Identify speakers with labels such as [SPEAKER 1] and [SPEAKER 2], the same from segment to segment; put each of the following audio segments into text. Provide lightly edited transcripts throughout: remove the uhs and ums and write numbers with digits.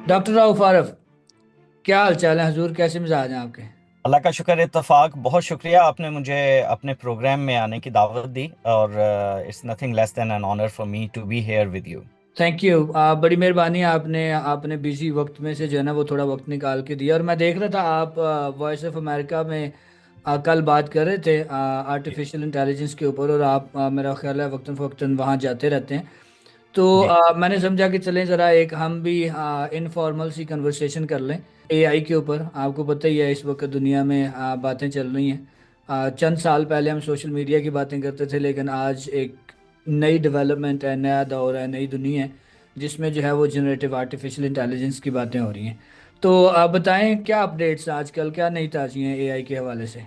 [SPEAKER 1] Doctor Rauf आरफ, क्या हाल चाल है हजूर? कैसे मिजाज हैं आपके?
[SPEAKER 2] अल्लाह का शुक्र इत्तेफाक, बहुत शुक्रिया आपने मुझे अपने प्रोग्राम में आने की दावत दी। और it's nothing less than an honour for me to be here with you.
[SPEAKER 1] Thank you. बड़ी मेहरबानी, आपने आपने बिजी वक्त में से जो है ना वो थोड़ा वक्त निकाल के दिया। और मैं देख रहा था आप वॉइस ऑफ अमेरिका में कल बात कर रहे थे आर्टिफिशियल इंटेलिजेंस के ऊपर, और आप मेरा ख्याल है वक्तन फ़वक्तन वहाँ जाते रहते हैं। तो
[SPEAKER 2] जी।
[SPEAKER 1] मैंने समझा कि चलें ज़रा एक हम भी इनफॉर्मल सी कन्वर्सेशन कर लें एआई के ऊपर। आपको पता ही है इस वक्त दुनिया में बातें चल रही हैं। चंद साल पहले हम सोशल मीडिया की बातें करते थे, लेकिन आज एक नई डेवलपमेंट है, नया दौर है, नई दुनिया है जिसमें जो है वो जनरेटिव आर्टिफिशियल इंटेलिजेंस की बातें हो रही हैं। तो आप बताएं क्या अपडेट्स आजकल, क्या नई ताज़ी हैं एआई के हवाले से?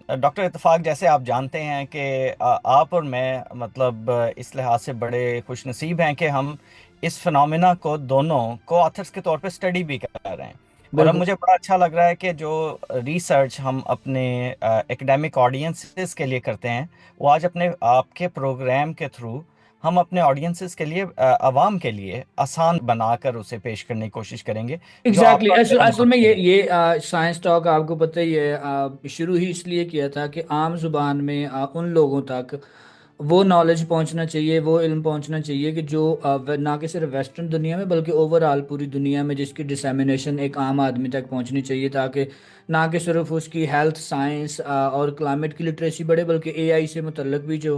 [SPEAKER 2] डॉक्टर इत्तेफाक, जैसे आप जानते हैं कि आप और मैं मतलब इस लिहाज से बड़े खुशनसीब हैं कि हम इस फिनोमिना को दोनों को ऑथर्स के तौर पे स्टडी भी कर रहे हैं। और अब
[SPEAKER 1] बिल्कुल।
[SPEAKER 2] मुझे बड़ा अच्छा लग रहा है कि जो रिसर्च हम अपने एकेडमिक ऑडियंसेस के लिए करते हैं, वो आज अपने आपके प्रोग्राम के थ्रू हम अपने ऑडियंसेस के लिए, आवाम के लिए आसान बनाकर उसे पेश करने की कोशिश करेंगे, जो
[SPEAKER 1] एग्जैक्टली
[SPEAKER 2] आपका और
[SPEAKER 1] असल
[SPEAKER 2] मेरा
[SPEAKER 1] असल में
[SPEAKER 2] मकसद है।
[SPEAKER 1] ये साइंस टॉक आपको पता ही है, शुरू ही इसलिए किया था कि आम जुबान में उन लोगों तक वो नॉलेज पहुंचना चाहिए, वो इल्म पहुंचना चाहिए कि जो ना कि सिर्फ वेस्टर्न दुनिया में बल्कि ओवरऑल पूरी दुनिया में जिसकी डिसेमिनेशन एक आम आदमी तक पहुंचनी चाहिए, ताकि ना कि सिर्फ उसकी हेल्थ साइंस और क्लाइमेट की लिटरेसी बढ़े, बल्कि एआई से मुतल्लिक भी जो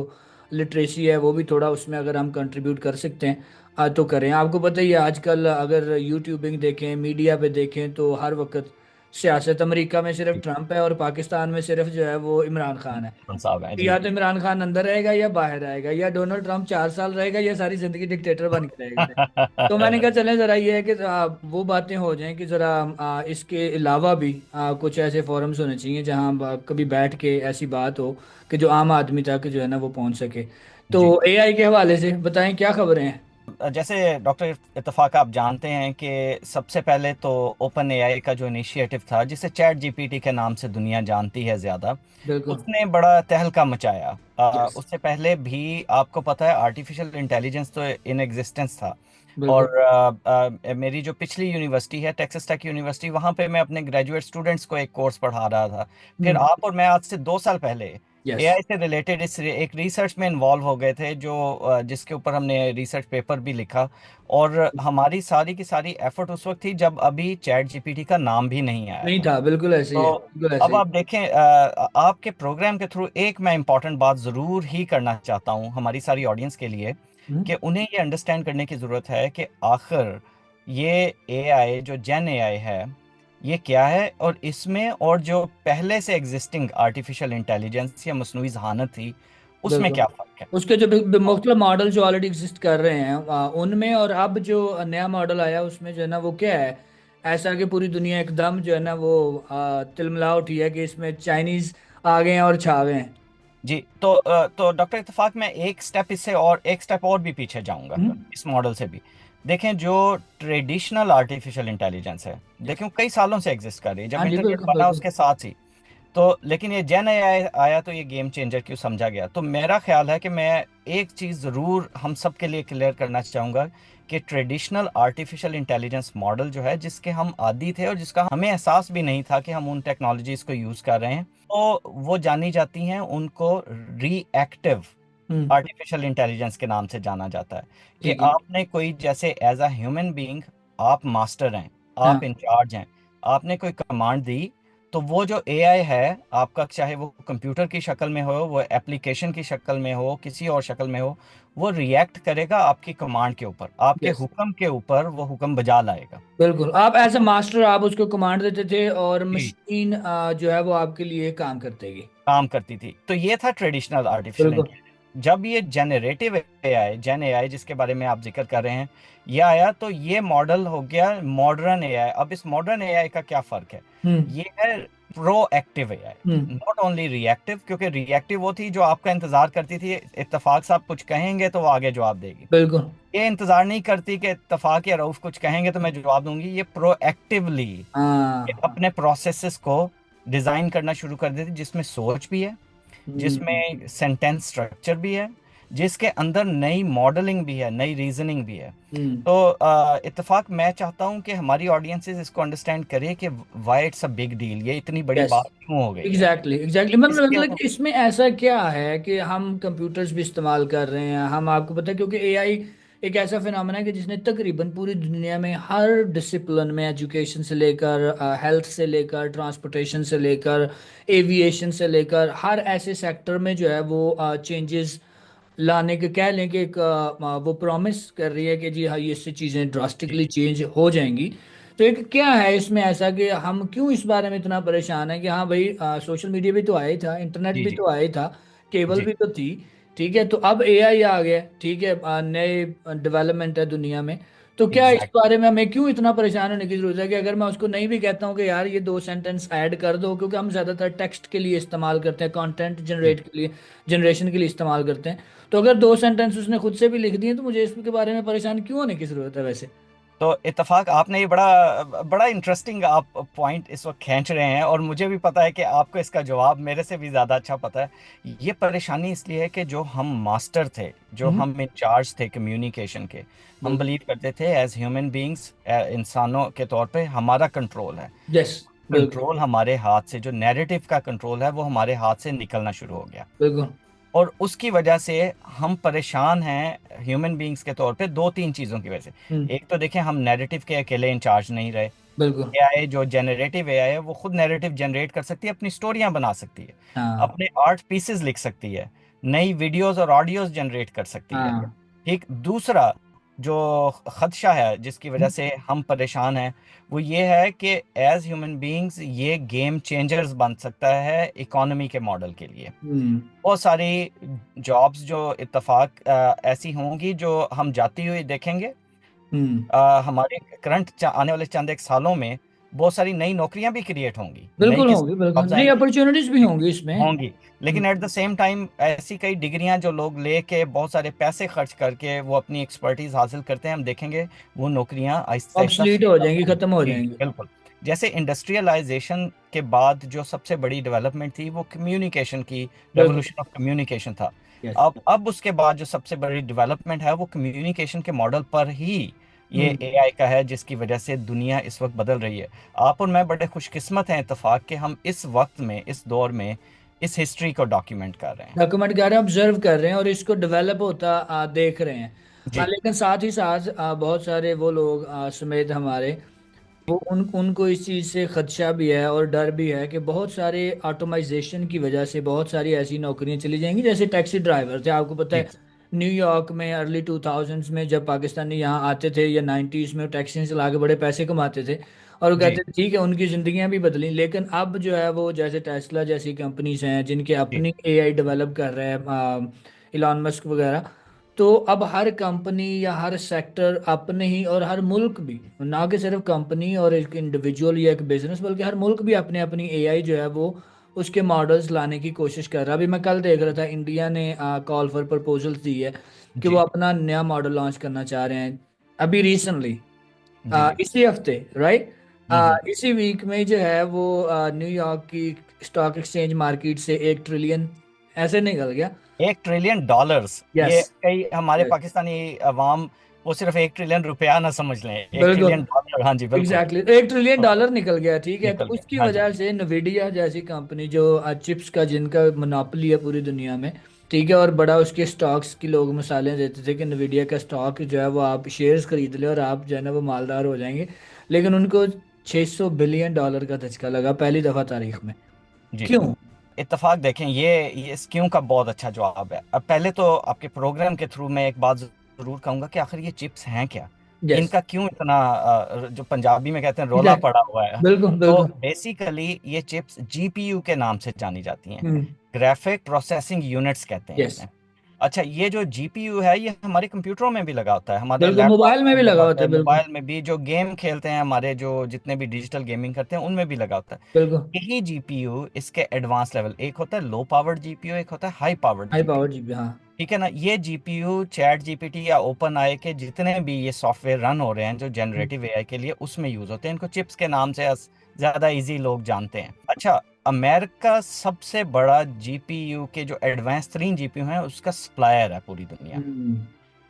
[SPEAKER 1] लिटरेसी है वो भी थोड़ा उसमें अगर हम कंट्रीब्यूट कर सकते हैं तो करें। आपको पता ही है आजकल अगर यूट्यूबिंग देखें, मीडिया पे देखें, तो हर वक्त सियासत अमेरिका में सिर्फ ट्रंप है और पाकिस्तान में सिर्फ जो है वो इमरान खान है।
[SPEAKER 2] कौन साहब हैं जी।
[SPEAKER 1] या तो इमरान खान अंदर रहेगा या बाहर आएगा, या डोनाल्ड ट्रंप 4 साल रहेगा या सारी जिंदगी डिक्टेटर बन के रहेगा। तो मैंने कहा चलें ज़रा ये है कि वो बातें हो जाएं कि ज़रा इसके अलावा भी कुछ ऐसे फोरम्स होने चाहिए जहां कभी बैठ के ऐसी बात हो कि जो आम आदमी तक जो है ना वो पहुंच सके। तो
[SPEAKER 2] जी।
[SPEAKER 1] एआई के हवाले से बताएं क्या खबरें हैं?
[SPEAKER 2] जैसे डॉक्टर इत्तेफाक, आप जानते हैं कि सबसे पहले तो ओपन एआई का जो इनिशिएटिव था, जिसे चैट जीपीटी के नाम से दुनिया जानती है ज़्यादा,
[SPEAKER 1] बिल्कुल।
[SPEAKER 2] उसने बड़ा तहलका मचाया।
[SPEAKER 1] यस।
[SPEAKER 2] उससे पहले भी आपको पता है आर्टिफिशियल इंटेलिजेंस तो इन एग्जिस्टेंस था।
[SPEAKER 1] बिल्कुल।
[SPEAKER 2] और मेरी जो पिछली यूनिवर्सिटी है, टेक्सास टेक यूनिवर्सिटी, वहाँ पे मैं अपने ग्रेजुएट स्टूडेंट्स को एक कोर्स पढ़ा रहा था। फिर
[SPEAKER 1] हम्म।
[SPEAKER 2] आप और मैं आज से 2 साल पहले
[SPEAKER 1] यस।
[SPEAKER 2] एआई से रिलेटेड इस एक रिसर्च में इन्वॉल्व हो गए थे, जो जिसके ऊपर हमने रिसर्च पेपर भी लिखा। और हमारी सारी की सारी एफर्ट उस वक्त थी जब अभी चैट जीपीटी का नाम भी नहीं आया
[SPEAKER 1] नहीं
[SPEAKER 2] था।
[SPEAKER 1] था, बिल्कुल ऐसे ही
[SPEAKER 2] तो
[SPEAKER 1] है, बिल्कुल ऐसे
[SPEAKER 2] अब
[SPEAKER 1] ही।
[SPEAKER 2] आप देखें, आपके प्रोग्राम के थ्रू एक मैं इंपॉर्टेंट बात ज़रूर ही करना चाहता हूँ हमारी सारी ऑडियंस के लिए,
[SPEAKER 1] हम्म।
[SPEAKER 2] कि उन्हें ये अंडरस्टैंड करने की ज़रूरत है कि आखिर ये एआई जो जेन एआई है, ये क्या है, और इसमें और जो पहले से एग्जिस्टिंग आर्टिफिशियल इंटेलिजेंस या मसनूई जहानत थी, उसमें
[SPEAKER 1] बिल्कुल।
[SPEAKER 2] क्या फ़र्क है।
[SPEAKER 1] उसके जो
[SPEAKER 2] तो
[SPEAKER 1] मुख्तलिफ मॉडल जो ऑलरेडी एग्जिस्ट कर रहे हैं उनमें, और अब जो नया मॉडल आया उसमें जो है ना वो क्या है, ऐसा कि पूरी दुनिया एकदम जो है ना वो तिलमिला उठी है कि इसमें चाइनीज आ गए हैं और छा गए हैं।
[SPEAKER 2] जी, तो डॉक्टर इत्तेफाक, मैं एक स्टेप इससे और एक स्टेप और भी पीछे जाऊंगा
[SPEAKER 1] हम्म।
[SPEAKER 2] इस मॉडल से भी। देखें, जो ट्रेडिशनल आर्टिफिशियल इंटेलिजेंस है,
[SPEAKER 1] यस।
[SPEAKER 2] देखें कई सालों से एग्जिस्ट कर रही है, जब
[SPEAKER 1] हाँ जी,
[SPEAKER 2] इंटरनेट
[SPEAKER 1] बिल्कुल
[SPEAKER 2] बना
[SPEAKER 1] बिल्कुल।
[SPEAKER 2] उसके साथ ही। तो लेकिन ये जेन एआई आया तो ये गेम चेंजर क्यों समझा गया। तो मेरा ख्याल है कि मैं एक चीज़ ज़रूर हम सब के लिए क्लियर करना चाहूँगा, कि ट्रेडिशनल आर्टिफिशियल इंटेलिजेंस मॉडल जो है, जिसके हम आदी थे और जिसका हमें एहसास भी नहीं था कि हम उन टेक्नोलॉजीज को यूज़ कर रहे हैं, तो वो जानी जाती हैं, उनको रिएक्टिव
[SPEAKER 1] हम्म।
[SPEAKER 2] आर्टिफिशियल इंटेलिजेंस के नाम से जाना जाता है। कि
[SPEAKER 1] ठीक है।
[SPEAKER 2] आपने कोई, जैसे एज अ ह्यूमन बीइंग, आप मास्टर हैं, आप
[SPEAKER 1] हाँ।
[SPEAKER 2] इंचार्ज हैं, आपने कोई कमांड दी, तो वो जो एआई है आपका, चाहे वो कंप्यूटर की शक्ल में हो, वो एप्लीकेशन की शक्ल में हो, किसी और शक्ल में हो, वो रिएक्ट करेगा आपकी कमांड के ऊपर, आपके
[SPEAKER 1] यस।
[SPEAKER 2] हुक्म के ऊपर वो हुक्म बजा लाएगा।
[SPEAKER 1] बिल्कुल, आप एज ए मास्टर आप उसको कमांड देते थे और
[SPEAKER 2] जी।
[SPEAKER 1] मशीन जो है वो आपके लिए काम करतेगी।
[SPEAKER 2] काम करती थी। तो ये था ट्रेडिशनल आर्टिफिशियल
[SPEAKER 1] बिल्कुल।
[SPEAKER 2] इंटेलिजेंस। जब ये जेनरेटिव एआई, जेन एआई जिसके बारे में आप जिक्र कर रहे हैं, ये आया, तो ये मॉडल हो गया मॉडर्न एआई। अब इस मॉडर्न एआई का क्या फर्क है?
[SPEAKER 1] हम्म।
[SPEAKER 2] ये है proactive AI,
[SPEAKER 1] hmm.
[SPEAKER 2] Not only reactive, क्योंकि रिएक्टिव वो थी जो आपका इंतजार करती थी, इत्तेफाक साहब कुछ कहेंगे तो वो आगे जवाब देगी।
[SPEAKER 1] बिल्कुल।
[SPEAKER 2] ये इंतजार नहीं करती कि इत्तेफाक या रऊफ कुछ कहेंगे तो मैं जवाब दूंगी, ये प्रोएक्टिवली
[SPEAKER 1] हाँ।
[SPEAKER 2] अपने प्रोसेसेस को डिजाइन करना शुरू कर देती, जिसमें सोच भी है,
[SPEAKER 1] हम्म।
[SPEAKER 2] जिसमें सेंटेंस स्ट्रक्चर भी है, जिसके अंदर नई मॉडलिंग भी है, नई रीजनिंग भी है।
[SPEAKER 1] हम्म।
[SPEAKER 2] तो इत्तेफाक मैं चाहता हूँ कि हमारी ऑडियंसेस इसको अंडरस्टैंड करे कि why it's a big deal, ये इतनी बड़ी
[SPEAKER 1] यस।
[SPEAKER 2] बात क्यों हो गई है।
[SPEAKER 1] एग्जैक्टली एग्जैक्टली, मतलब
[SPEAKER 2] इसके
[SPEAKER 1] कि इसमें ऐसा क्या है कि हम कंप्यूटर्स भी इस्तेमाल कर रहे हैं, हम, आपको पता है, क्योंकि एआई एक ऐसा फिनोमेना है कि जिसने तकरीबन पूरी दुनिया में हर डिसिप्लिन में, एजुकेशन से लेकर हेल्थ से लेकर ट्रांसपोर्टेशन से लेकर एविएशन से लेकर हर ऐसे सेक्टर में जो है वो चेंजेस लाने के, कह लें कि एक वो प्रॉमिस कर रही है कि जी हाँ, ये इससे चीज़ें
[SPEAKER 2] जी
[SPEAKER 1] ड्रास्टिकली चेंज हो जाएंगी। तो एक क्या है इसमें ऐसा कि हम क्यों इस बारे में इतना परेशान है कि हाँ भाई, सोशल मीडिया भी तो आया ही था, इंटरनेट
[SPEAKER 2] जी
[SPEAKER 1] भी
[SPEAKER 2] जी
[SPEAKER 1] तो आया ही था, केबल
[SPEAKER 2] जी
[SPEAKER 1] भी तो थी, ठीक है, तो अब एआई आ गया, ठीक है, नए डेवलपमेंट है दुनिया में। तो क्या इस
[SPEAKER 2] एग्जैक्ट
[SPEAKER 1] बारे में हमें क्यों इतना परेशान होने की जरूरत है कि अगर मैं उसको नहीं भी कहता हूँ कि यार ये दो सेंटेंस ऐड कर दो, क्योंकि हम ज्यादातर टेक्स्ट के लिए इस्तेमाल करते हैं, कंटेंट
[SPEAKER 2] जी।
[SPEAKER 1] जनरेट के लिए, जनरेशन के लिए इस्तेमाल करते हैं, तो अगर दो सेंटेंस उसने खुद से भी लिख दिए तो मुझे इसके बारे में परेशान क्यों होने की जरूरत है वैसे।
[SPEAKER 2] तो इत्तेफाक आपने ये बड़ा बड़ा इंटरेस्टिंग आप पॉइंट इस वक्त खींच रहे हैं, और मुझे भी पता है कि आपको इसका जवाब मेरे से भी ज़्यादा अच्छा पता है। ये परेशानी इसलिए है कि जो हम मास्टर थे, जो
[SPEAKER 1] हम्म।
[SPEAKER 2] हम इंचार्ज थे कम्युनिकेशन के, हम
[SPEAKER 1] बिल्कुल।
[SPEAKER 2] बिलीव करते थे एज ह्यूमन बींग्स, इंसानों के तौर पे हमारा कंट्रोल है।
[SPEAKER 1] यस। बिल्कुल।
[SPEAKER 2] कंट्रोल हमारे हाथ से, जो नैरेटिव का कंट्रोल है वो हमारे हाथ से निकलना शुरू हो गया।
[SPEAKER 1] बिल्कुल।
[SPEAKER 2] और उसकी वजह से हम परेशान हैं ह्यूमन बीइंग्स के तौर पे, दो तीन चीज़ों की वजह
[SPEAKER 1] हम्म।
[SPEAKER 2] से। एक तो देखें, हम नैरेटिव के अकेले इंचार्ज नहीं रहे।
[SPEAKER 1] बिल्कुल।
[SPEAKER 2] एआई जो जनरेटिव एआई है वो खुद नैरेटिव जनरेट कर सकती है, अपनी स्टोरियां बना सकती है,
[SPEAKER 1] हाँ।
[SPEAKER 2] अपने आर्ट पीसेस लिख सकती है, नई वीडियोस और ऑडियोज जनरेट कर सकती है।
[SPEAKER 1] हाँ।
[SPEAKER 2] ठीक, दूसरा जो खदशा है जिसकी वजह से हम परेशान हैं, वो ये है कि एज ह्यूमन बीइंग्स ये गेम चेंजर्स बन सकता है इकोनॉमी के मॉडल के लिए।
[SPEAKER 1] हम्म।
[SPEAKER 2] बहुत सारी जॉब्स जो इत्तेफाक ऐसी होंगी जो हम जाती हुई देखेंगे।
[SPEAKER 1] हम्म।
[SPEAKER 2] हमारे करंट आने वाले चंद एक सालों में बहुत सारी नई नौकरियां भी क्रिएट होंगी, नई
[SPEAKER 1] बिल्कुल
[SPEAKER 2] किस्म
[SPEAKER 1] होंगी,
[SPEAKER 2] की
[SPEAKER 1] बिल्कुल
[SPEAKER 2] जॉब्स
[SPEAKER 1] नई
[SPEAKER 2] आएंगी।
[SPEAKER 1] अपॉर्चुनिटीज भी
[SPEAKER 2] ठीक,
[SPEAKER 1] होंगी इसमें।
[SPEAKER 2] होंगी। लेकिन एट द सेम टाइम ऐसी कई डिग्रियां जो लोग लेके बहुत सारे पैसे खर्च करके वो अपनी एक्सपर्टीज हासिल करते हैं, हम देखेंगे वो नौकरियां आहिस्ता आहिस्ता
[SPEAKER 1] ऑब्सलीट हो
[SPEAKER 2] फेड
[SPEAKER 1] जाएंगी,
[SPEAKER 2] आउट होंगी।
[SPEAKER 1] खत्म हो
[SPEAKER 2] जी
[SPEAKER 1] जाएंगी।
[SPEAKER 2] बिल्कुल। जैसे इंडस्ट्रियलाइजेशन के बाद जो सबसे बड़ी डेवलपमेंट थी वो कम्युनिकेशन की,
[SPEAKER 1] बिल्कुल।
[SPEAKER 2] रेवोल्यूशन ऑफ कम्युनिकेशन था।
[SPEAKER 1] यस।
[SPEAKER 2] अब उसके बाद जो सबसे बड़ी डेवलपमेंट है वो कम्युनिकेशन के मॉडल पर ही ये
[SPEAKER 1] हम्म।
[SPEAKER 2] एआई का है, जिसकी वजह से दुनिया इस वक्त बदल रही है। आप और मैं बड़े खुशकिस्मत हैं इत्तेफाक कि हम इस वक्त में, इस दौर में, इस हिस्ट्री को डॉक्यूमेंट कर रहे हैं।
[SPEAKER 1] डॉक्यूमेंट कर रहे हैं, ऑब्जर्व कर रहे हैं और इसको डेवलप होता देख रहे हैं।
[SPEAKER 2] जी
[SPEAKER 1] लेकिन साथ ही साथ बहुत सारे वो लोग समेत हमारे, वो उनको इस चीज़ से खदशा भी है और डर भी है कि बहुत सारे ऑटोमाइजेशन की वजह से बहुत सारी ऐसी नौकरियां चली जाएंगी, जैसे टैक्सी ड्राइवर थे, आपको पता
[SPEAKER 2] जी
[SPEAKER 1] है, न्यूयॉर्क में अर्ली 2000s में जब पाकिस्तानी यहाँ आते थे, या 90s में, वो टैक्सी चला के बड़े पैसे कमाते थे, और वो
[SPEAKER 2] जी
[SPEAKER 1] कहते थे ठीक है, उनकी ज़िंदगियां भी बदली, लेकिन अब जो है वो जैसे टेस्ला जैसी कंपनीज हैं जिनके
[SPEAKER 2] जी
[SPEAKER 1] अपनी एआई डेवलप कर रहे हैं, इलॉन मस्क वगैरह, तो अब हर कंपनी या हर सेक्टर अपने ही, और हर मुल्क भी, ना कि सिर्फ कंपनी और एक इंडिविजुअल या एक बिजनेस, बल्कि हर मुल्क भी अपने अपनी एआई जो है वो उसके मॉडल्स लाने की कोशिश कर रहा है। अभी मैं कल देख रहा था, इंडिया ने कॉल फॉर प्रपोजल्स दी है कि वो
[SPEAKER 2] जी
[SPEAKER 1] अपना नया मॉडल लॉन्च करना चाह रहे हैं, अभी रिसेंटली,
[SPEAKER 2] जी जी।
[SPEAKER 1] इसी हफ्ते, राइट,
[SPEAKER 2] हम्म।
[SPEAKER 1] इसी वीक में जो है वो न्यूयॉर्क की स्टॉक एक्सचेंज मार्केट से 1 ट्रिलियन ऐसे निकल गया।
[SPEAKER 2] $1 ट्रिलियन,
[SPEAKER 1] यस।
[SPEAKER 2] ये कई हमारे पाकिस्तानी अवाम वो सिर्फ $1 ट्रिलियन रुपया ना समझ लें, एक
[SPEAKER 1] बिल्कुल।
[SPEAKER 2] ट्रिलियन डॉलर हाँ जी बिल्कुल।
[SPEAKER 1] Exactly exactly. 1 ट्रिलियन डॉलर निकल गया, ठीक है, तो
[SPEAKER 2] निकल
[SPEAKER 1] उसकी
[SPEAKER 2] गया हाँ जी।
[SPEAKER 1] वजह से नवीडिया जैसी कंपनी जो चिप्स का, जिनका मोनोपोली है पूरी दुनिया में, ठीक है, और बड़ा उसके स्टॉक्स की लोग मिसालें देते थे कि नवीडिया का स्टॉक जो है वो आप शेयर्स खरीद ले और आप जो है ना वो मालदार हो जाएंगे, लेकिन उनको $600 बिलियन का धचका लगा पहली दफा तारीख में।
[SPEAKER 2] जी।
[SPEAKER 1] क्यों?
[SPEAKER 2] इत्तेफाक देखें, ये इस क्यों का बहुत अच्छा जवाब है। अब पहले तो आपके प्रोग्राम के थ्रू मैं एक बात जरूर कहूंगा कि आखिर ये चिप्स हैं क्या,
[SPEAKER 1] यस।
[SPEAKER 2] इनका क्यों इतना जो पंजाबी में कहते हैं रोला
[SPEAKER 1] एग्जैक्ट।
[SPEAKER 2] पड़ा हुआ है।
[SPEAKER 1] बिल्कुल
[SPEAKER 2] तो
[SPEAKER 1] बिल्कुल।
[SPEAKER 2] बेसिकली ये चिप्स जीपीयू के नाम से जानी जाती हैं,
[SPEAKER 1] हम्म।
[SPEAKER 2] ग्राफिक प्रोसेसिंग यूनिट्स कहते हैं
[SPEAKER 1] यस।
[SPEAKER 2] इन्हें। अच्छा, ये जो जीपीयू है ये हमारे कंप्यूटरों में भी लगा होता है, हमारे
[SPEAKER 1] बिल्कुल,
[SPEAKER 2] लैपटॉप
[SPEAKER 1] मोबाइल में
[SPEAKER 2] में
[SPEAKER 1] भी
[SPEAKER 2] भी लगा
[SPEAKER 1] लगा
[SPEAKER 2] होता
[SPEAKER 1] होता
[SPEAKER 2] है,
[SPEAKER 1] है, बिल्कुल।
[SPEAKER 2] मोबाइल में भी, जो गेम खेलते हैं हमारे जो जितने भी डिजिटल गेमिंग करते हैं उनमें भी लगा होता है।
[SPEAKER 1] बिल्कुल।
[SPEAKER 2] यही जीपीयू इसके एडवांस लेवल, एक होता है लो पावर्ड जीपीयू, एक होता है high powered
[SPEAKER 1] high
[SPEAKER 2] GPU.
[SPEAKER 1] Power GB, हाँ।
[SPEAKER 2] ठीक है ना, ये जीपीयू चैट जीपीटी या ओपन आई के जितने भी ये सॉफ्टवेयर रन हो रहे हैं जो
[SPEAKER 1] हम्म,
[SPEAKER 2] जनरेटिव एआई के लिए, उसमें यूज होते हैं। इनको चिप्स के नाम से ज्यादा इजी लोग जानते हैं। अच्छा, अमेरिका सबसे बड़ा जीपीयू के जो एडवांस तरीन जीपीयू हैं उसका सप्लायर है पूरी दुनिया में।
[SPEAKER 1] हम्म,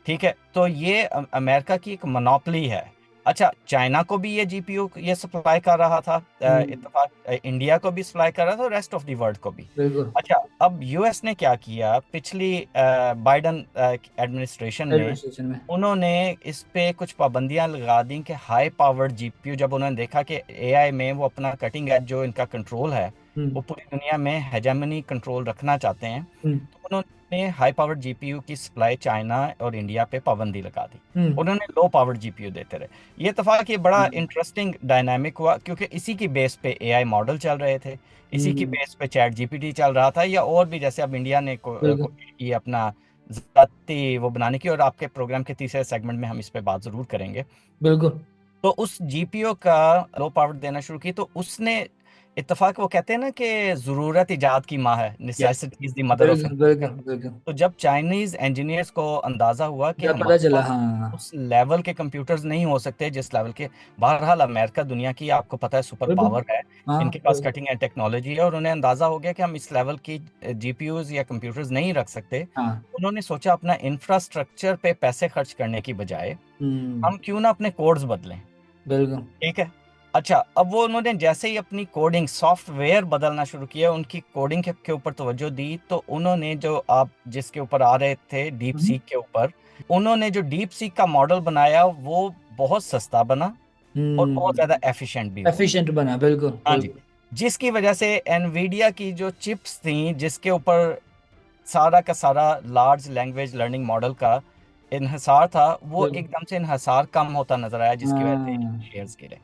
[SPEAKER 2] ठीक है, तो ये अमेरिका की एक मोनोपोली है। अच्छा, चाइना को भी ये जीपीयू ये सप्लाई कर रहा था,
[SPEAKER 1] हम्म,
[SPEAKER 2] इत्तेफाक इंडिया को भी सप्लाई कर रहा था, और रेस्ट ऑफ द वर्ल्ड को भी।
[SPEAKER 1] बिल्कुल।
[SPEAKER 2] अच्छा, अब यूएस ने क्या किया पिछली बाइडन एडमिनिस्ट्रेशन
[SPEAKER 1] रेलवे
[SPEAKER 2] में,
[SPEAKER 1] स्टेशन में।
[SPEAKER 2] उन्होंने इस पे कुछ पाबंदियां लगा दी कि हाई पावर्ड जीपीयू, जब उन्होंने देखा कि एआई में वो अपना कटिंग एज जो इनका कंट्रोल है
[SPEAKER 1] हम्म,
[SPEAKER 2] वो पूरी दुनिया में हेजेमनी कंट्रोल रखना चाहते हैं,
[SPEAKER 1] हम्म,
[SPEAKER 2] तो उन्होंने हाई पावर्ड जीपीयू की सप्लाई चाइना और इंडिया पे पाबंदी लगा दी।
[SPEAKER 1] हम्म,
[SPEAKER 2] उन्होंने लो पावर्ड जीपीयू देते रहे। ये इत्तेफाक ये बड़ा
[SPEAKER 1] हाँ,
[SPEAKER 2] इंटरेस्टिंग डायनामिक हुआ, क्योंकि इसी की बेस पे एआई मॉडल चल रहे थे, इसी की
[SPEAKER 1] हम्म,
[SPEAKER 2] बेस पे चैट जीपीटी चल रहा था, या और भी, जैसे अब इंडिया ने
[SPEAKER 1] बिल्कुल,
[SPEAKER 2] ये अपना जाती वो बनाने की, और आपके प्रोग्राम के तीसरे सेगमेंट में हम इस पे बात जरूर करेंगे।
[SPEAKER 1] बिल्कुल,
[SPEAKER 2] तो उस जीपीओ का लो पावर देना शुरू की, तो उसने इत्तेफाक, वो कहते हैं ना कि जरूरत इजाद की माँ है,
[SPEAKER 1] yes,
[SPEAKER 2] necessity is the mother of
[SPEAKER 1] बिल्कुल, बिल्कुल,
[SPEAKER 2] इन्वेंशन।
[SPEAKER 1] बिल्कुल।
[SPEAKER 2] तो जब चाइनीज इंजीनियर्स को अंदाजा हुआ कि
[SPEAKER 1] जब पता
[SPEAKER 2] हमारे
[SPEAKER 1] चला,
[SPEAKER 2] पास
[SPEAKER 1] हाँ।
[SPEAKER 2] उस लेवल के कंप्यूटर्स नहीं हो सकते जिस लेवल के, बहरहाल अमेरिका दुनिया की आपको पता है सुपर
[SPEAKER 1] बिल्कुल,
[SPEAKER 2] पावर है,
[SPEAKER 1] हाँ,
[SPEAKER 2] इनके पास
[SPEAKER 1] बिल्कुल,
[SPEAKER 2] कटिंग एज टेक्नोलॉजी है, और उन्हें अंदाजा हो गया कि हम इस लेवल की जीपीयूज या कंप्यूटर्स नहीं रख सकते।
[SPEAKER 1] हाँ,
[SPEAKER 2] उन्होंने सोचा अपना इंफ्रास्ट्रक्चर पे पैसे खर्च करने की बजाय
[SPEAKER 1] हम्म,
[SPEAKER 2] हम क्यों ना अपने कोड्स बदलें।
[SPEAKER 1] बिल्कुल,
[SPEAKER 2] ठीक है। अच्छा, अब वो उन्होंने जैसे ही अपनी कोडिंग सॉफ्टवेयर बदलना शुरू किया, उनकी कोडिंग के ऊपर तवज्जो दी, तो उन्होंने जो आप जिसके ऊपर आ रहे थे डीप
[SPEAKER 1] हम्म,
[SPEAKER 2] सीक के ऊपर, उन्होंने जो डीप सीक का मॉडल बनाया वो बहुत सस्ता बना और बहुत ज्यादा एफिशिएंट भी हुआ।
[SPEAKER 1] एफिशिएंट बना, बिल्कुल,
[SPEAKER 2] हाँ जी।
[SPEAKER 1] बिल्कुल,
[SPEAKER 2] जिसकी वजह से एनवीडिया की जो चिप्स थी जिसके ऊपर सारा का सारा लार्ज लैंग्वेज लर्निंग मॉडल का इन्हिसार था, वो
[SPEAKER 1] बिल्कुल,
[SPEAKER 2] एकदम से इन्हिसार कम होता नजर आया, जिसकी वजह से
[SPEAKER 1] हाँ,
[SPEAKER 2] शेयर्स गिरे।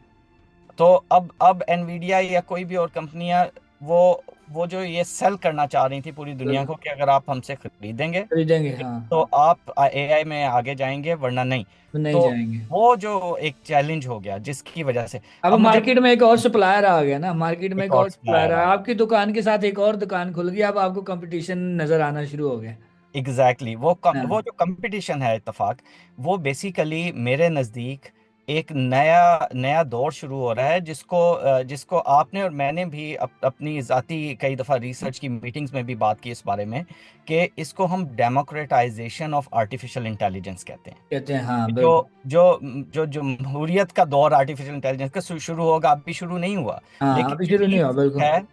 [SPEAKER 2] तो अब एनवीडिया या कोई भी और कंपनियां, वो वो जो ये सेल करना चाह रही थी पूरी दुनिया
[SPEAKER 1] बिल्कुल,
[SPEAKER 2] को कि अगर आप हमसे खरीदेंगे
[SPEAKER 1] खरीदेंगे, हाँ।
[SPEAKER 2] तो आप एआई में आगे जाएंगे, वरना नहीं।
[SPEAKER 1] नहीं
[SPEAKER 2] तो
[SPEAKER 1] जाएंगे।
[SPEAKER 2] वो जो एक चैलेंज हो गया जिसकी वजह से
[SPEAKER 1] अब
[SPEAKER 2] अब मुझे
[SPEAKER 1] मार्केट में एक और सप्लायर आ गया ना, मार्केट में
[SPEAKER 2] एक
[SPEAKER 1] एक
[SPEAKER 2] और
[SPEAKER 1] और सप्लायर
[SPEAKER 2] सप्लायर
[SPEAKER 1] है,
[SPEAKER 2] आ गया।
[SPEAKER 1] आपकी दुकान के साथ एक और दुकान खुल गई, अब आपको कंपटीशन नजर आना शुरू हो गया।
[SPEAKER 2] एग्जैक्टली वो
[SPEAKER 1] हाँ,
[SPEAKER 2] जो कंपटीशन है, इत्तेफाक, वो बेसिकली मेरे नज़दीक एक नया नया दौर शुरू हो रहा है, जिसको आपने और मैंने भी अपनी ज़ाती कई दफ़ा रिसर्च की मीटिंग्स में भी बात की इस बारे में, कि इसको हम डेमोक्रेटाइजेशन ऑफ आर्टिफिशियल इंटेलिजेंस कहते हैं।
[SPEAKER 1] कहते हैं, हाँ,
[SPEAKER 2] जो
[SPEAKER 1] बिल्कुल।
[SPEAKER 2] जो जो जमहूरियत का दौर आर्टिफिशियल इंटेलिजेंस का शुरू होगा, अभी शुरू नहीं हुआ,
[SPEAKER 1] हाँ,
[SPEAKER 2] लेकिन
[SPEAKER 1] अभी
[SPEAKER 2] ये
[SPEAKER 1] शुरू नहीं
[SPEAKER 2] डीप
[SPEAKER 1] हुआ,
[SPEAKER 2] सीक
[SPEAKER 1] बिल्कुल,
[SPEAKER 2] है।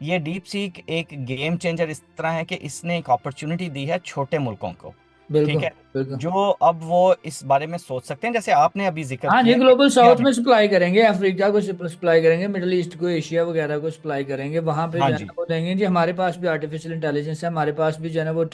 [SPEAKER 2] ये डीप सीक एक गेम चेंजर इस तरह है कि इसने एक अपॉर्चुनिटी दी है छोटे मुल्कों को। ठीक
[SPEAKER 1] बिल्कुल,
[SPEAKER 2] है,
[SPEAKER 1] बिल्कुल।
[SPEAKER 2] जो अब वो इस बारे में सोच सकते हैं, जैसे आपने अभी जिक्र
[SPEAKER 1] हाँ जी,
[SPEAKER 2] किया कि
[SPEAKER 1] ग्लोबल
[SPEAKER 2] दुनिया
[SPEAKER 1] साउथ
[SPEAKER 2] में।
[SPEAKER 1] में सप्लाई करेंगे, अफ्रीका को सप्लाई करेंगे, मिडिल ईस्ट को, एशिया वगैरह को सप्लाई करेंगे, वहां पे
[SPEAKER 2] हाँ
[SPEAKER 1] जो है ना
[SPEAKER 2] जी।
[SPEAKER 1] वो देंगे जी, हमारे पास भी आर्टिफिशियल इंटेलिजेंस है, हमारे पास भी जो है ना वो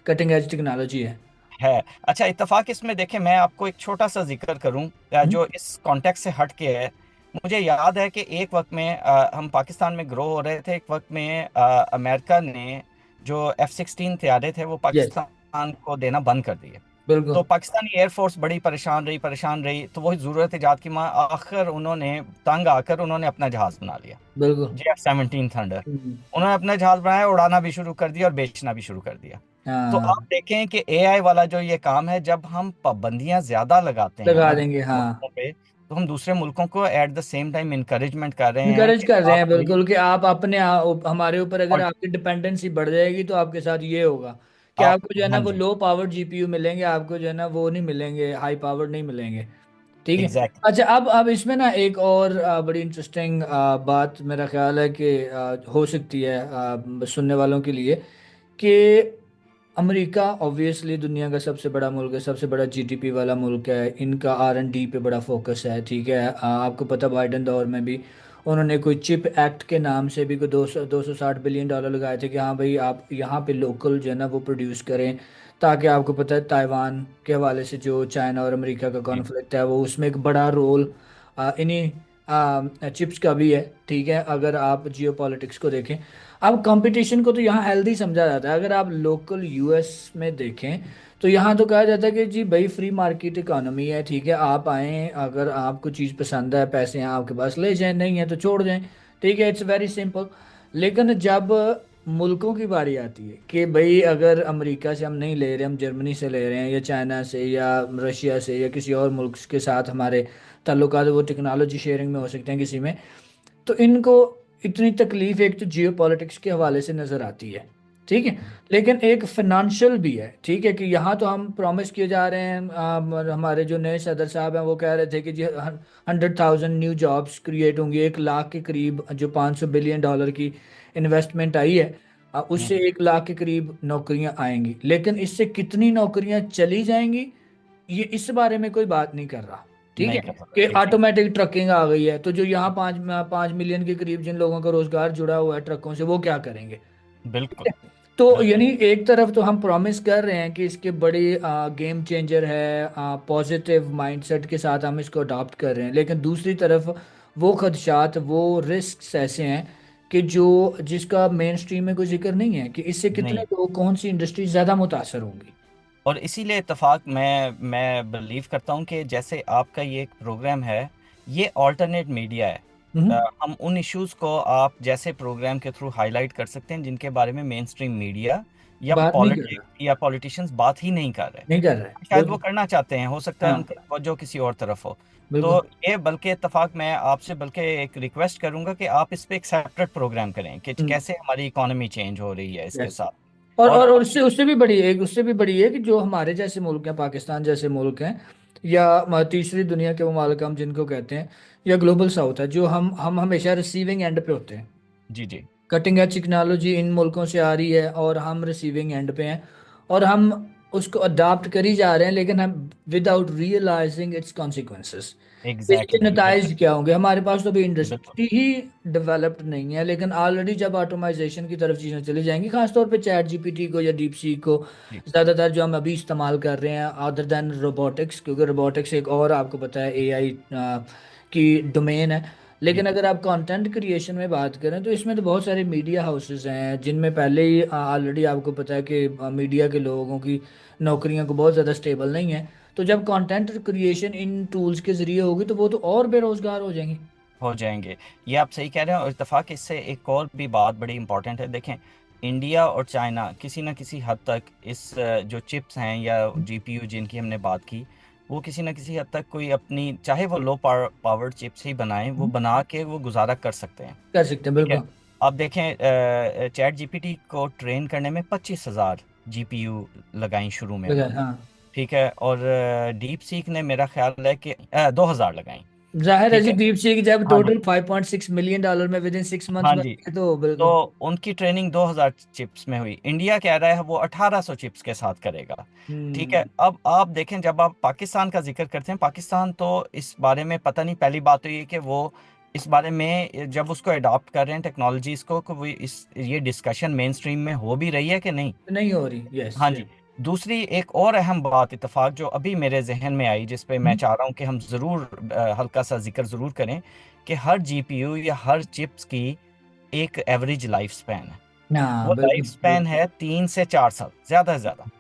[SPEAKER 1] कटिंग एज टेक्नोलॉजी है।
[SPEAKER 2] है। अच्छा, इत्तेफाक इसमें देखें, मैं आपको एक छोटा सा जिक्र करूं
[SPEAKER 1] हम्म,
[SPEAKER 2] जो इस कॉन्टेक्स्ट से हट के है। मुझे याद है कि एक वक्त में हम पाकिस्तान में ग्रो हो रहे थे, एक वक्त में अमेरिका ने जो F-16 तैयारे थे वो
[SPEAKER 1] यस,
[SPEAKER 2] पाकिस्तान को देना बंद कर दिए। तो
[SPEAKER 1] बिल्कुल,
[SPEAKER 2] पाकिस्तानी एयरफोर्स बड़ी परेशान रही, तो वही ज़रूरत इजाद की माँ, आखिर उन्होंने तंग आकर उन्होंने अपना जहाज़ बना लिया,
[SPEAKER 1] बिल्कुल,
[SPEAKER 2] जी F-17 थंडर।
[SPEAKER 1] हम्म,
[SPEAKER 2] उन्होंने अपना जहाज बनाया, उड़ाना भी शुरू कर दिया और बेचना भी शुरू कर दिया। तो आप
[SPEAKER 1] हाँ,
[SPEAKER 2] देखें कि एआई वाला जो ये काम है, जब हम पाबंदियां ज्यादा लगाते हैं
[SPEAKER 1] लगा
[SPEAKER 2] ना
[SPEAKER 1] देंगे,
[SPEAKER 2] दूसरे
[SPEAKER 1] हाँ।
[SPEAKER 2] मुल्कों पे, तो हम दूसरे मुल्कों को at the same time encouragement कर रहे हैं
[SPEAKER 1] इनकरेज
[SPEAKER 2] कि
[SPEAKER 1] कर रहे
[SPEAKER 2] आप
[SPEAKER 1] हैं,
[SPEAKER 2] भी।
[SPEAKER 1] बिल्कुल, कि आप अपने हमारे ऊपर अगर
[SPEAKER 2] और
[SPEAKER 1] आपकी डिपेंडेंसी बढ़ जाएगी तो आपके साथ ये होगा कि
[SPEAKER 2] आप,
[SPEAKER 1] आपको जो है ना
[SPEAKER 2] हाँ
[SPEAKER 1] वो
[SPEAKER 2] जी,
[SPEAKER 1] लो पावर जीपीयू मिलेंगे, आपको जो है ना वो नहीं मिलेंगे, हाई पावर नहीं मिलेंगे। ठीक है।
[SPEAKER 2] एग्जैक्टली।
[SPEAKER 1] अच्छा, अब इसमें ना एक और बड़ी इंटरेस्टिंग बात मेरा ख्याल है कि हो सकती है सुनने वालों के लिए, कि अमेरिका ऑब्वियसली दुनिया का सबसे बड़ा मुल्क है, सबसे बड़ा जीडीपी वाला मुल्क है, इनका आर एंड डी पे बड़ा फोकस है। ठीक है, आपको पता बाइडेन दौर में भी उन्होंने कोई चिप एक्ट के नाम से भी कोई 260 बिलियन डॉलर लगाए थे कि हाँ भाई आप यहाँ पे लोकल जो है ना वो प्रोड्यूस करें, ताकि आपको पता है ताइवान के हवाले से जो चाइना और अमेरिका का
[SPEAKER 2] जी।
[SPEAKER 1] कॉन्फ्लिक्ट है वो उसमें एक बड़ा रोल इन्हीं चिप्स का भी है, ठीक है। अगर आप जियो पॉलिटिक्स को देखें, अब कंपटीशन को तो यहाँ हेल्दी समझा जाता है। अगर आप लोकल यूएस में देखें तो यहाँ तो कहा जाता है कि जी भाई फ्री मार्केट इकोनॉमी है, ठीक है, आप आएँ, अगर आपको चीज़ पसंद है, पैसे हैं आपके पास, ले जाएं, नहीं है तो छोड़ जाएं, ठीक है, इट्स वेरी सिंपल। लेकिन जब मुल्कों की बारी आती है कि भाई अगर अमेरिका से हम नहीं ले रहे, हम जर्मनी से ले रहे हैं या चाइना से या रशिया से या किसी और मुल्क के साथ हमारे ताल्लुकात, वो टेक्नोलॉजी शेयरिंग में हो सकते हैं किसी में, तो इनको इतनी तकलीफ एक तो जियो पॉलिटिक्स के हवाले से नज़र आती है, ठीक है। लेकिन एक फाइनेंशियल भी है, ठीक है, कि यहाँ तो हम प्रॉमिस किए जा रहे हैं, हमारे जो नए सदर साहब हैं वो कह रहे थे कि जी 100,000 न्यू जॉब्स क्रिएट होंगी, 1 लाख के करीब जो $500 बिलियन की इन्वेस्टमेंट आई है, उससे
[SPEAKER 2] हम्म,
[SPEAKER 1] 1 लाख के करीब नौकरियां आएंगी। लेकिन इससे कितनी नौकरियां चली जाएंगी, ये इस बारे में कोई बात नहीं कर रहा, ठीक है।
[SPEAKER 2] नहीं कर सकता
[SPEAKER 1] कि
[SPEAKER 2] एग्जैक्ट।
[SPEAKER 1] ऑटोमेटिक ट्रकिंग आ गई है, तो जो यहाँ 5 मिलियन के करीब जिन लोगों का रोजगार जुड़ा हुआ है ट्रकों से, वो क्या करेंगे, ठीक
[SPEAKER 2] बिल्कुल
[SPEAKER 1] है। तो
[SPEAKER 2] बिल्कुल।
[SPEAKER 1] यानी एक तरफ तो हम प्रॉमिस कर रहे हैं कि इसके बड़ी गेम चेंजर है, पॉजिटिव माइंडसेट के साथ हम इसको अडॉप्ट कर रहे हैं, लेकिन दूसरी तरफ वो खदशात, वो रिस्क ऐसे हैं कि जो जिसका मेन स्ट्रीम में कोई जिक्र नहीं है कि इससे कितने
[SPEAKER 2] नहीं,
[SPEAKER 1] लोग, कौन सी इंडस्ट्री ज़्यादा मुतासर होंगी।
[SPEAKER 2] और इसीलिए इत्तेफाक मैं बिलीव करता हूँ कि जैसे आपका ये एक प्रोग्राम है, ये ऑल्टरनेट मीडिया है।
[SPEAKER 1] हम्म।
[SPEAKER 2] हम उन इश्यूज को आप जैसे प्रोग्राम के थ्रू हाईलाइट कर सकते हैं जिनके बारे में मेन स्ट्रीम मीडिया या
[SPEAKER 1] बात नहीं कर
[SPEAKER 2] पॉलिटिक्स
[SPEAKER 1] रहा,
[SPEAKER 2] या पॉलिटिशियंस बात ही नहीं कर रहे।
[SPEAKER 1] नहीं कर रहा है,
[SPEAKER 2] शायद वो
[SPEAKER 1] बिल्कुल।
[SPEAKER 2] करना चाहते हैं, हो सकता है
[SPEAKER 1] हाँ,
[SPEAKER 2] उनका तवज्जो किसी और तरफ हो। तो
[SPEAKER 1] बिल्कुल।
[SPEAKER 2] ये बल्कि इत्तेफाक मैं आपसे बल्कि एक रिक्वेस्ट करूंगा कि आप इस पे एक सेपरेट प्रोग्राम करें कि
[SPEAKER 1] हम्म।
[SPEAKER 2] कैसे हमारी इकोनॉमी चेंज हो रही है इसके
[SPEAKER 1] यस।
[SPEAKER 2] साथ।
[SPEAKER 1] और
[SPEAKER 2] और
[SPEAKER 1] और और उससे उससे भी बड़ी एक, उससे भी बड़ी है कि जो हमारे जैसे मुल्क हैं, पाकिस्तान जैसे मुल्क हैं, या तीसरी दुनिया के ममालिक हम जिनको कहते हैं, या ग्लोबल साउथ है, जो हम हमेशा रिसीविंग एंड पे होते हैं।
[SPEAKER 2] जी जी।
[SPEAKER 1] कटिंग एज टेक्नोलॉजी इन मुल्कों से आ रही है और हम रिसीविंग एंड पे हैं, और हम उसको अडाप्ट करी जा रहे हैं, लेकिन हम विदाउट रियलाइजिंग इट्स कॉन्सिक्वेंसेस। इसके
[SPEAKER 2] एग्जैक्टली
[SPEAKER 1] नतज
[SPEAKER 2] एग्जैक्टली।
[SPEAKER 1] क्या होंगे, हमारे पास तो अभी
[SPEAKER 2] बिल्कुल।
[SPEAKER 1] इंडस्ट्री ही डेवलप्ड नहीं है, लेकिन ऑलरेडी जब ऑटोमाइजेशन की तरफ चीज़ें चली जाएंगी, खासतौर पे चैट जीपीटी को या डीप सी को
[SPEAKER 2] जी
[SPEAKER 1] ज़्यादातर जो हम अभी इस्तेमाल कर रहे हैं, अदर देन रोबोटिक्स, क्योंकि रोबोटिक्स एक और आपको पता है एआई की डोमेन है।
[SPEAKER 2] जी।
[SPEAKER 1] लेकिन अगर आप कंटेंट क्रिएशन में बात करें तो इसमें तो बहुत सारे मीडिया हाउसेस हैं जिनमें पहले ही ऑलरेडी आपको पता है कि मीडिया के लोगों की नौकरियां को बहुत ज़्यादा स्टेबल नहीं है। तो जब कंटेंट क्रिएशन इन टूल्स के जरिए होगी तो वो तो और बेरोजगार हो जाएंगे।
[SPEAKER 2] हो जाएंगे। ये आप सही कह रहे हैं, और इत्तेफाक इससे एक और भी बात बड़ी इंपॉर्टेंट है। देखें, इंडिया और चाइना किसी न किसी हद तक इस जो चिप्स हैं या जीपीयू जिनकी हमने बात की, वो किसी न किसी हद तक कोई अपनी, चाहे वो लो पावर्ड चिप्स ही बनाएं, वो बना के वो गुजारा कर सकते हैं।
[SPEAKER 1] कर सकते हैं,
[SPEAKER 2] ठीक है।
[SPEAKER 1] बिल्कुल।
[SPEAKER 2] आप देखें, चैट जीपीटी को ट्रेन करने में 25,000 जीपीयू लगाई शुरू में
[SPEAKER 1] लगा,
[SPEAKER 2] उन्होंने।
[SPEAKER 1] हाँ।
[SPEAKER 2] ठीक है। और डीप सीक ने मेरा ख्याल है कि 2,000 लगाई।
[SPEAKER 1] जाहिर है
[SPEAKER 2] ठीक
[SPEAKER 1] जी,
[SPEAKER 2] है।
[SPEAKER 1] डीप सीक जब
[SPEAKER 2] हाँ जी।
[SPEAKER 1] टोटल $5.6 मिलियन में विद इन 6 मंथ्स
[SPEAKER 2] हाँ
[SPEAKER 1] बन
[SPEAKER 2] जी।
[SPEAKER 1] गए तो
[SPEAKER 2] तो
[SPEAKER 1] बिल्कुल।
[SPEAKER 2] उनकी ट्रेनिंग 2,000 चिप्स में हुई। इंडिया कह रहा है वो 1,800 चिप्स के साथ करेगा। ठीक है।
[SPEAKER 1] हम्म।
[SPEAKER 2] अब आप देखें, जब आप पाकिस्तान का जिक्र करते हैं, पाकिस्तान तो इस बारे में पता नहीं, पहली बात तो ये कि वो इस बारे में जब उसको अडॉप्ट कर रहे हैं टेक्नोलॉजीज को, कि वो इस ये डिस्कशन मेन स्ट्रीम में हो भी रही है कि नहीं।
[SPEAKER 1] नहीं हो रही, यस।
[SPEAKER 2] हाँ जी। दूसरी एक और अहम बात इत्तेफाक जो अभी मेरे जहन में आई, जिस पे मैं चाह रहा हूँ कि हम ज़रूर हल्का सा जिक्र ज़रूर करें, कि हर जीपीयू या हर चिप्स की एक एवरेज लाइफ स्पैन है।
[SPEAKER 1] हाँ,
[SPEAKER 2] वो लाइफ
[SPEAKER 1] बिल्कुल
[SPEAKER 2] स्पैन
[SPEAKER 1] बिल्कुल
[SPEAKER 2] है 3 से 4 साल, ज्यादा से ज्यादा।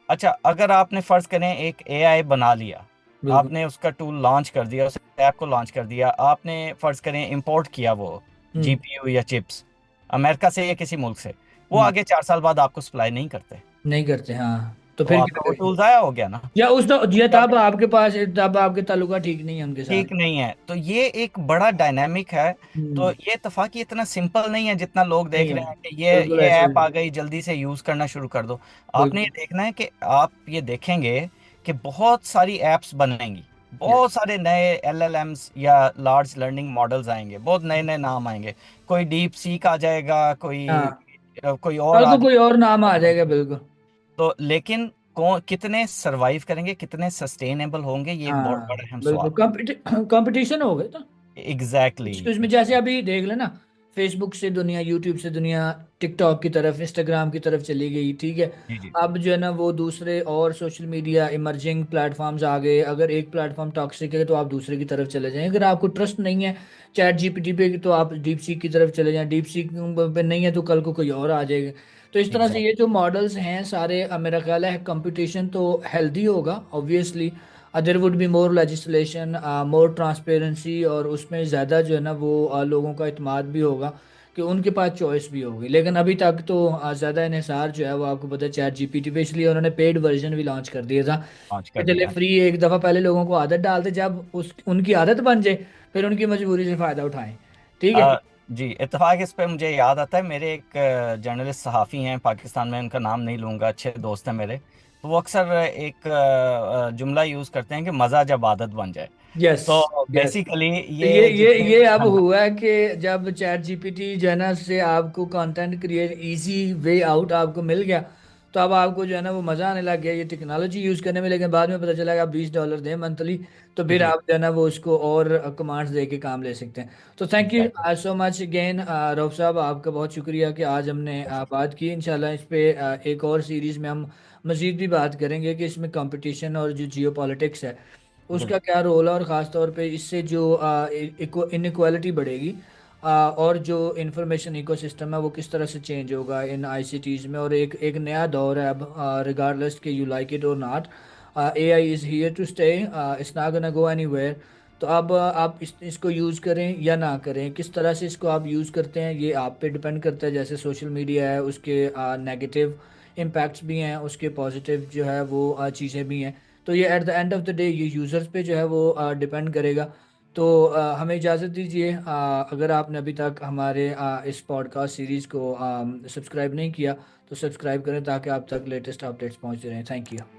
[SPEAKER 2] अच्छा, अगर आपने फर्ज करें एक एआई बना लिया,
[SPEAKER 1] बिल्कुल।
[SPEAKER 2] आपने उसका टूल लॉन्च कर दिया, उस ऐप को लॉन्च कर दिया, आपने फर्ज करें इंपोर्ट किया वो
[SPEAKER 1] हम्म।
[SPEAKER 2] जीपीयू या चिप्स अमेरिका से या किसी मुल्क से, वो
[SPEAKER 1] हम्म।
[SPEAKER 2] आगे 4 साल बाद आपको सप्लाई नहीं करते,
[SPEAKER 1] नहीं करते, हाँ, तो
[SPEAKER 2] तो
[SPEAKER 1] फिर क्या
[SPEAKER 2] आपका वो
[SPEAKER 1] करेंगे।
[SPEAKER 2] टूल ज़ाया हो गया ना।
[SPEAKER 1] या उस तो या
[SPEAKER 2] क्या?
[SPEAKER 1] तब आपके पास, तब आपके ताल्लुका ठीक नहीं है उनके साथ।
[SPEAKER 2] ठीक नहीं है, तो ये एक बड़ा डायनामिक है। तो
[SPEAKER 1] हम्म।
[SPEAKER 2] ये इत्तेफाक इतना सिंपल नहीं है जितना लोग
[SPEAKER 1] नहीं
[SPEAKER 2] देख
[SPEAKER 1] है,
[SPEAKER 2] रहे हैं कि ये
[SPEAKER 1] बिल्कुल
[SPEAKER 2] ये
[SPEAKER 1] ऐसे
[SPEAKER 2] ऐप
[SPEAKER 1] नहीं।
[SPEAKER 2] आ गई, जल्दी से यूज करना शुरू कर दो। आपने ये
[SPEAKER 1] बिल्कुल।
[SPEAKER 2] देखना है कि आप ये देखेंगे कि बहुत सारी एप्स बनेंगी,
[SPEAKER 1] यस।
[SPEAKER 2] बहुत सारे नए एलएलएम्स या लार्ज लर्निंग मॉडल्स आएंगे, बहुत नए नए नाम आएंगे। कोई डीप सीक आ जाएगा, कोई
[SPEAKER 1] हाँ,
[SPEAKER 2] कोई और
[SPEAKER 1] कल
[SPEAKER 2] आ
[SPEAKER 1] को कोई और नाम आ
[SPEAKER 2] जाएगा।
[SPEAKER 1] जाएगा, बिल्कुल।
[SPEAKER 2] तो लेकिन कौन कितने सरवाइव करेंगे, कितने सस्टेनेबल होंगे, ये एक बहुत
[SPEAKER 1] हाँ,
[SPEAKER 2] बड़ा अहम
[SPEAKER 1] बिल्कुल।
[SPEAKER 2] सवाल
[SPEAKER 1] कंपटीशन हो गया तो
[SPEAKER 2] है। एग्जैक्टली
[SPEAKER 1] उसमें जैसे अभी देख लेना, फेसबुक से दुनिया, यूट्यूब से दुनिया टिकटॉक की तरफ, इंस्टाग्राम की तरफ चली गई, ठीक है।
[SPEAKER 2] जी जी
[SPEAKER 1] अब जो है ना वो दूसरे और सोशल मीडिया इमर्जिंग प्लेटफॉर्म्स आ गए। अगर एक प्लेटफॉर्म टॉक्सिक है तो आप दूसरे की तरफ चले जाएं। अगर आपको ट्रस्ट नहीं है चैट जीपीटी पे तो आप डीप सीक की तरफ चले जाएं। डीप सीक पे नहीं है तो कल को कोई और आ जाएगा। तो इस तरह से ये
[SPEAKER 2] एग्जैक्ट।
[SPEAKER 1] जो मॉडल्स हैं सारे, मेरा ख्याल है कंपटीशन तो हेल्दी होगा obviously. There would be more legislation, more transparency, और उसमें ज़्यादा जो है ना वो लोगों का इत्मीनान भी होगा कि उनके पास चॉइस भी होगी। लेकिन अभी तक तो ज़्यादा इन्हिसार जो है वो आपको पता है चैट जीपीटी पे, इसलिए उन्होंने पेड वर्जन भी लॉन्च कर दिया था
[SPEAKER 2] लॉन्च
[SPEAKER 1] कि
[SPEAKER 2] कर
[SPEAKER 1] चले
[SPEAKER 2] दिया।
[SPEAKER 1] फ्री एक दफ़ा पहले लोगों को आदत डालते, जब उस उनकी आदत बन जाए फिर उनकी मजबूरी से फ़ायदा उठाएं, ठीक है।
[SPEAKER 2] अ, जी, इत्तेफाक इस पे मुझे याद आता है, मेरे एक जर्नलिस्ट सहाफ़ी हैं पाकिस्तान में, उनका नाम नहीं लूँगा, अच्छे दोस्त हैं मेरे। तो वो अक्सर एक जुमला यूज़ करते हैं कि मज़ा जब आदत बन जाए।
[SPEAKER 1] यस,
[SPEAKER 2] तो
[SPEAKER 1] यस।
[SPEAKER 2] बेसिकली
[SPEAKER 1] तो ये
[SPEAKER 2] ये
[SPEAKER 1] ये
[SPEAKER 2] जितने
[SPEAKER 1] ये अब
[SPEAKER 2] हम।
[SPEAKER 1] हुआ है कि जब चैट जीपीटी जो है ना से आपको content create easy way out आपको मिल गया, तो अब आपको जो है ना वो मजा आने लग गया ये टेक्नोलॉजी यूज करने में। लेकिन बाद में पता चला कि आप $20 दें मंथली, तो
[SPEAKER 2] जी
[SPEAKER 1] फिर
[SPEAKER 2] जी।
[SPEAKER 1] आप जो है ना वो उसको और कमांड्स दे के काम ले सकते हैं। तो thank you
[SPEAKER 2] exactly.
[SPEAKER 1] So much again Rauf साहब, आपका बहुत शुक्रिया कि आज हमने बात की। इंशाल्लाह इस पे एक और सीरीज में हम मजीद भी बात करेंगे कि इसमें कंपटीशन और जो जियो पॉलिटिक्स है उसका
[SPEAKER 2] बिल्कुल
[SPEAKER 1] क्या रोल है, और ख़ास तौर पे इससे जो इनक्वालिटी बढ़ेगी, और जो इंफॉर्मेशन इकोसिस्टम है वो किस तरह से चेंज होगा इन आईसीटीज़ में। और एक एक नया दौर है अब, रिगार्डलेस के you like it or not, AI is here to stay, it's not gonna go anywhere. तो अब आप इसको यूज़ करें या ना करें, किस तरह से इसको आप यूज़ करते हैं ये आप पे डिपेंड करता है। जैसे सोशल मीडिया है उसके नेगेटिव इम्पैक्ट्स भी हैं, उसके पॉजिटिव जो है वो चीज़ें भी हैं। तो ये at the end of the day ये यूज़र्स पे जो है वो डिपेंड करेगा। तो हमें इजाज़त दीजिए, अगर आपने अभी तक हमारे इस पॉडकास्ट सीरीज़ को सब्सक्राइब नहीं किया तो सब्सक्राइब करें ताकि आप तक लेटेस्ट अपडेट्स पहुंचते रहें। Thank you.